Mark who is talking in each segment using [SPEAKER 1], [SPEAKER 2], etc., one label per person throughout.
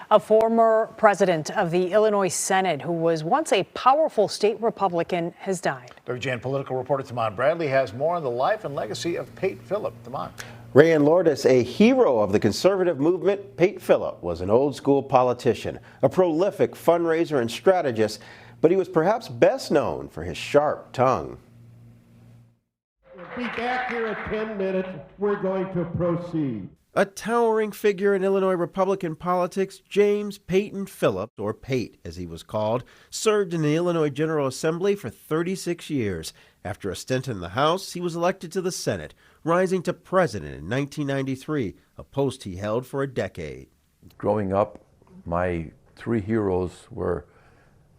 [SPEAKER 1] A former president of the Illinois Senate who was once a powerful state Republican has died.
[SPEAKER 2] WGN political reporter Taman Bradley has more on the life and legacy of Pate Phillip. Taman.
[SPEAKER 3] Rayan Lourdes, a hero of the conservative movement, Pate Phillip was an old-school politician, a prolific fundraiser and strategist, but he was perhaps best known for his sharp tongue.
[SPEAKER 4] Be back here at 10 minutes. We're going to proceed.
[SPEAKER 3] A towering figure in Illinois Republican politics, James Peyton Phillip, or Pate as he was called, served in the Illinois General Assembly for 36 years. After a stint in the House, he was elected to the Senate, rising to president in 1993, a post he held for a decade.
[SPEAKER 5] Growing up, my three heroes were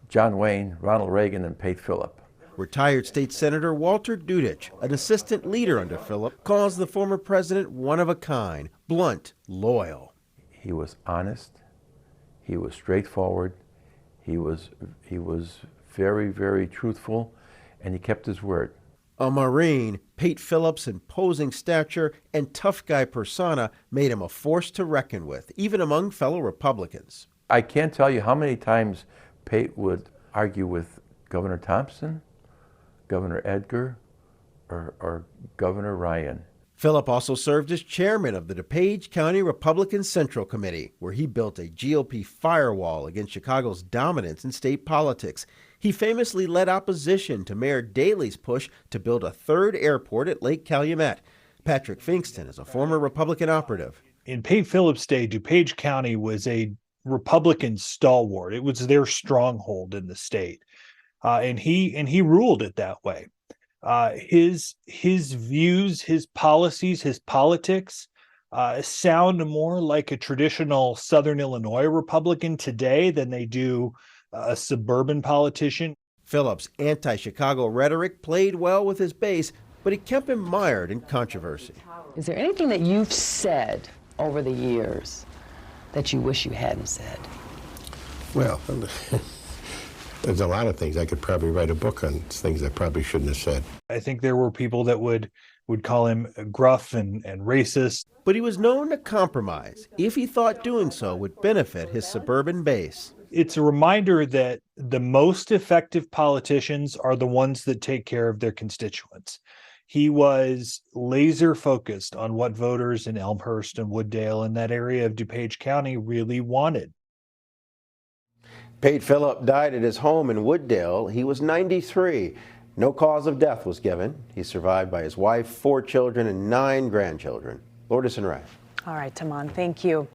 [SPEAKER 5] John Wayne, Ronald Reagan, and Pate Phillip.
[SPEAKER 3] Retired State Senator Walter Dudich, an assistant leader under Phillip, calls the former president one of a kind, blunt, loyal.
[SPEAKER 5] He was honest, he was straightforward, he was very, very truthful, and he kept his word.
[SPEAKER 3] A Marine, Pate Phillip's imposing stature and tough guy persona made him a force to reckon with, even among fellow Republicans.
[SPEAKER 5] I can't tell you how many times Pate would argue with Governor Thompson, Governor Edgar, or Governor Ryan.
[SPEAKER 3] Phillip also served as chairman of the DuPage County Republican Central Committee, where he built a GOP firewall against Chicago's dominance in state politics. He famously led opposition to Mayor Daley's push to build a third airport at Lake Calumet. Patrick Finkston is a former Republican operative.
[SPEAKER 6] In Pate Phillip's day, DuPage County was a Republican stalwart. It was their stronghold in the state. And he ruled it that way. His views, his policies, his politics sound more like a traditional Southern Illinois Republican today than they do a suburban politician.
[SPEAKER 3] Phillip's anti-Chicago rhetoric played well with his base, but it kept him mired in controversy.
[SPEAKER 7] Is there anything that you've said over the years that you wish you hadn't said?
[SPEAKER 4] Well, there's a lot of things. I could probably write a book on things I probably shouldn't have said.
[SPEAKER 6] I think there were people that would call him gruff and racist.
[SPEAKER 3] But he was known to compromise if he thought doing so would benefit his suburban base.
[SPEAKER 6] It's a reminder that the most effective politicians are the ones that take care of their constituents. He was laser focused on what voters in Elmhurst and Wooddale and that area of DuPage County really wanted.
[SPEAKER 3] Pate Phillip died at his home in Wooddale. He was 93. No cause of death was given. He's survived by his wife, 4 children, and 9 grandchildren. Lourdes and Ray.
[SPEAKER 1] All right, Taman, thank you.